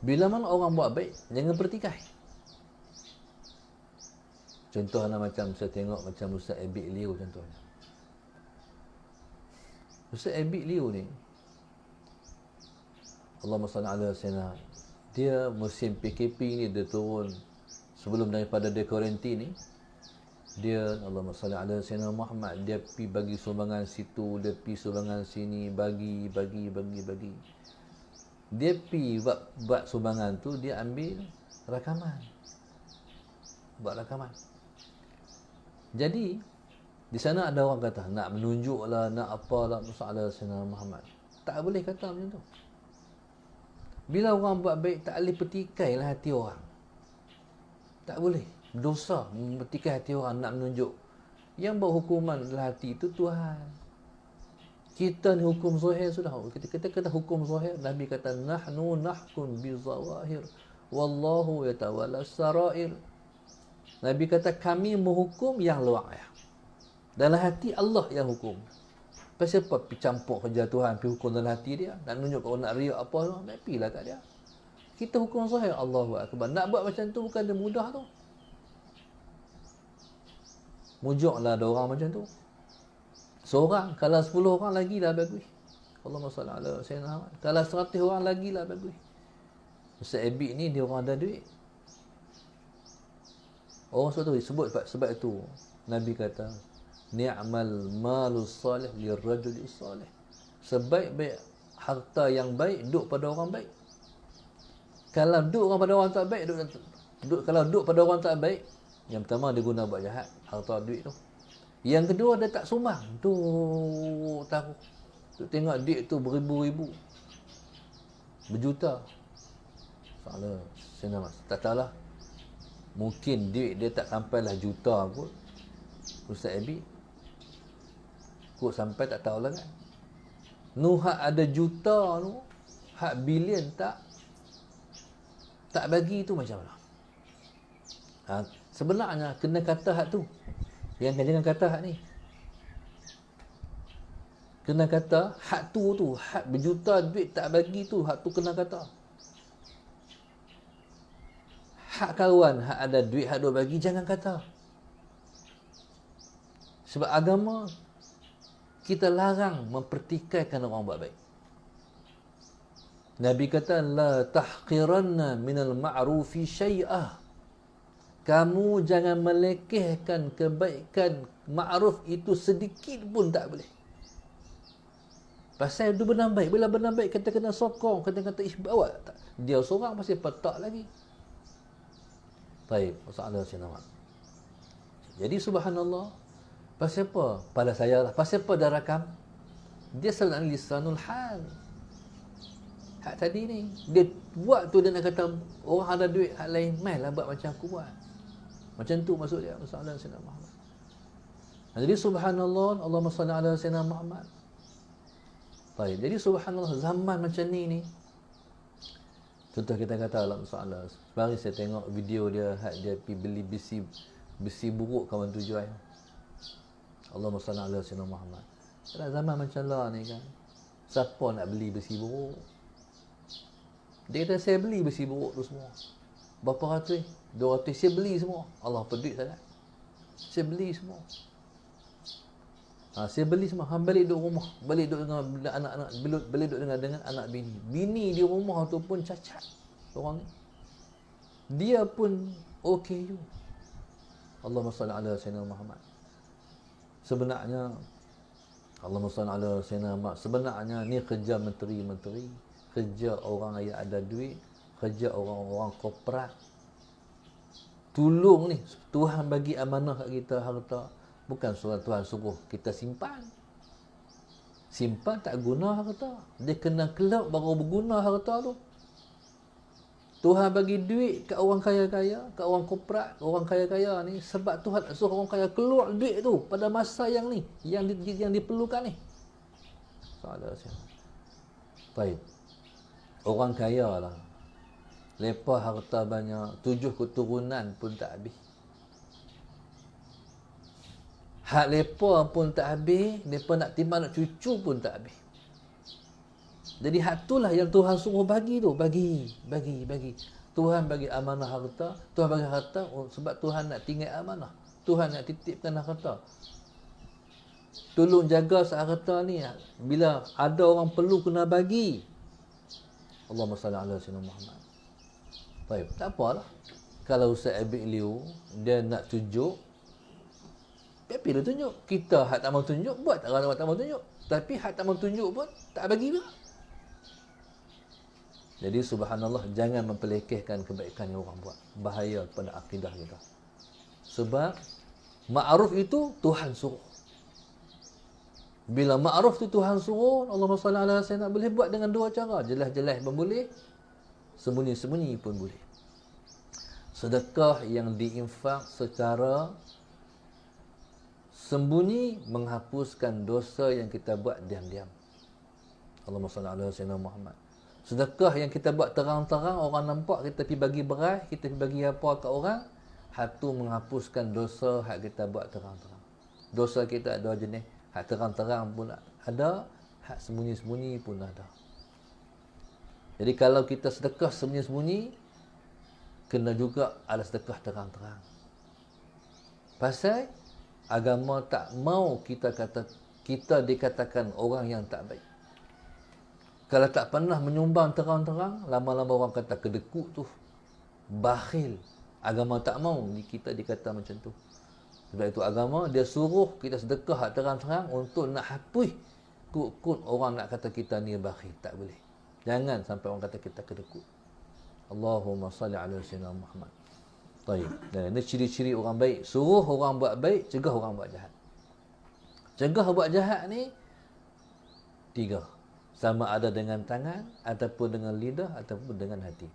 Bila mana orang buat baik, jangan bertikai. Contohnya macam saya tengok macam Ustaz Abid Liu contohnya. Ustaz Abid Liu ni, Allahumma salli ala sayyidina, dia musim PKP ni dia turun sebelum daripada dia kuarantin ni, dia Allahumma salli ala sayyidina Muhammad, dia pi bagi sumbangan situ, dia pi sumbangan sini, bagi. Dia pi buat sumbangan tu, dia ambil rakaman. Buat rakaman. Jadi di sana ada orang kata nak menunjuklah, nak apalah, masalah sayyidina Muhammad. Tak boleh kata macam tu. Bila orang buat baik, tak boleh petikailah hati orang. Tak boleh. Dosa memetikai hati orang, nak menunjuk. Yang buat hukuman dalam hati itu Tuhan. Kita ni hukum zahir sudah. Kita kata hukum zahir, Nabi kata nahnu nahkum bizawahir wallahu yatawalla sarair. Nabi kata kami menghukum yang luar. Dalam hati Allah yang hukum. Pasal apa pergi campur kerja Tuhan, pergi hukum dalam hati dia, nak tunjuk kalau nak riak apa, nak pergilah kat dia. Kita hukum zahir, Allahu Akbar. Nak buat macam tu bukan dia mudah tu. Mujuklah ada orang macam tu. Seorang, kalau 10 orang lagilah bagus. Allahumma salli ala sayyidina Muhammad. Kalau 100 orang lagilah bagus. Ustaz Abid ni dia orang ada duit. Orang sebab itu Nabi kata ni'mal malus salih lirrajul salih. Sebaik-baik harta yang baik duduk pada orang baik. Kalau duduk pada orang tak baik, kalau duduk pada orang tak baik, yang pertama dia guna buat jahat, harta duit tu. Yang kedua dia tak sumbang. Tu tahu. Tu tengok duit tu beribu-ribu. Berjuta. Salah, senang tak tahulah. Mungkin duit dia tak sampailah juta kot. Ustaz Abid kot sampai tak tahulah kan. Hak ada juta tu, hak bilion tak bagi tu macam mana? Sebenarnya kena kata hak tu. Jangan kata hak ni. Kena kata hak tu, hak berjuta duit tak bagi tu, hak tu kena kata. Hak kawan, hak ada duit, hak dua bagi, jangan kata. Sebab agama kita larang mempertikaikan orang buat baik. Nabi kata la tahqiranna minal ma'rufi syai'ah. Kamu jangan melekehkan kebaikan ma'ruf itu sedikit pun tak boleh. Pasal itu benar baik. Bila benar baik kita kena sokong, kita kata bawa. Dia seorang pasti petak lagi. Baik, masalah sinawat. Jadi subhanallah, pasal apa? Pada saya lah. Pasal apa dah rakam? Dia selalu lisanul hal. Hak tadi ni. Dia buat tu dia nak kata, orang ada duit, hak lain, mainlah buat macam aku buat. Macam tu maksud dia. Masalah Sayyidina Muhammad. Jadi subhanallah, Allahumma salli ala Sayyidina Muhammad. Baik, jadi subhanallah, zaman macam ni. Contoh kita kata dalam masalah. Sebari saya tengok video dia, hak dia pergi beli besi buruk kawan tujuan. Allahumma salli ala Sayyidina Muhammad. Dalam zaman macam lah ni kan, siapa nak beli besi buruk? Dia kata saya beli besi buruk tu semua. Berapa ratus? 200. Saya beli semua. Allah peduli sangat. Saya beli semua. Saya beli semua. Balik duduk rumah. Balik duduk dengan anak-anak. Balik duduk dengan anak bini. Bini di rumah tu pun cacat. Orang ni. Dia pun OKU. Allahumma salli ala Sayyidina Muhammad. Sebenarnya Allahumma salli ala Sayyidina Muhammad. Sebenarnya ni kerja menteri-menteri. Kerja orang yang ada duit. Kerja orang-orang korporat. Tolong ni. Tuhan bagi amanah kat kita harta. Bukan Tuhan suruh kita simpan. Simpan tak guna harta. Dia kena kelak baru berguna harta tu. Tuhan bagi duit kat orang kaya-kaya, kat orang korporat, orang kaya-kaya ni sebab Tuhan suruh orang kaya keluar duit tu pada masa yang ni, yang diperlukan ni. Salah saya. Baik. Orang kaya lah. Lepas harta banyak, 7 keturunan pun tak habis. Hak lepa pun tak habis, lepa nak timbang nak cucu pun tak habis. Jadi hak itulah yang Tuhan suruh bagi tu. Bagi. Tuhan bagi amanah harta. Tuhan bagi harta sebab Tuhan nak tinggal amanah. Tuhan nak titipkan harta. Tolong jaga harta ni. Bila ada orang perlu kena bagi. Allahumma salli ala sayyidina Muhammad. Baik, tak apalah. Kalau Ustaz Abid Liu dia nak tunjuk, dia tunjuk. Kita hak tak mau tunjuk, buat orang tak mau tunjuk. Tapi hak tak mau tunjuk pun tak bagi pun. Jadi subhanallah, jangan mempelekehkan kebaikan yang orang buat. Bahaya kepada akidah kita. Sebab ma'ruf itu Tuhan suruh. Bila ma'ruf itu Tuhan suruh, Allahumma salli ala sayyidina, boleh buat dengan dua cara. Jelas-jelas pun boleh, sembunyi-sembunyi pun boleh. Sedekah yang diinfak secara sembunyi menghapuskan dosa yang kita buat diam-diam. Allahumma salli ala sayyidina Muhammad. Sedekah yang kita buat terang-terang, orang nampak, kita pergi bagi beras, kita pergi bagi apa ke orang, hak tu menghapuskan dosa hak kita buat terang-terang. Dosa kita ada jenis, hak terang-terang pun ada, hak sembunyi-sembunyi pun ada. Jadi kalau kita sedekah sembunyi-sembunyi, kena juga ada sedekah terang-terang. Pasal agama tak mau kita dikatakan orang yang tak baik. Kalau tak pernah menyumbang terang-terang, lama-lama orang kata kedekut tu, bakhil. Agama tak mau kita dikata macam tu. Sebab itu agama dia suruh kita sedekah terang-terang untuk nak hapus kut-kut orang nak kata kita ni bakhil. Tak boleh. Jangan sampai orang kata kita kedekut. Allahumma salli ala sayyidina Muhammad. Baik. Dan ini ciri-ciri orang baik. Suruh orang buat baik, cegah orang buat jahat. Cegah buat jahat ni 3. Sama ada dengan tangan, ataupun dengan lidah, ataupun dengan hati.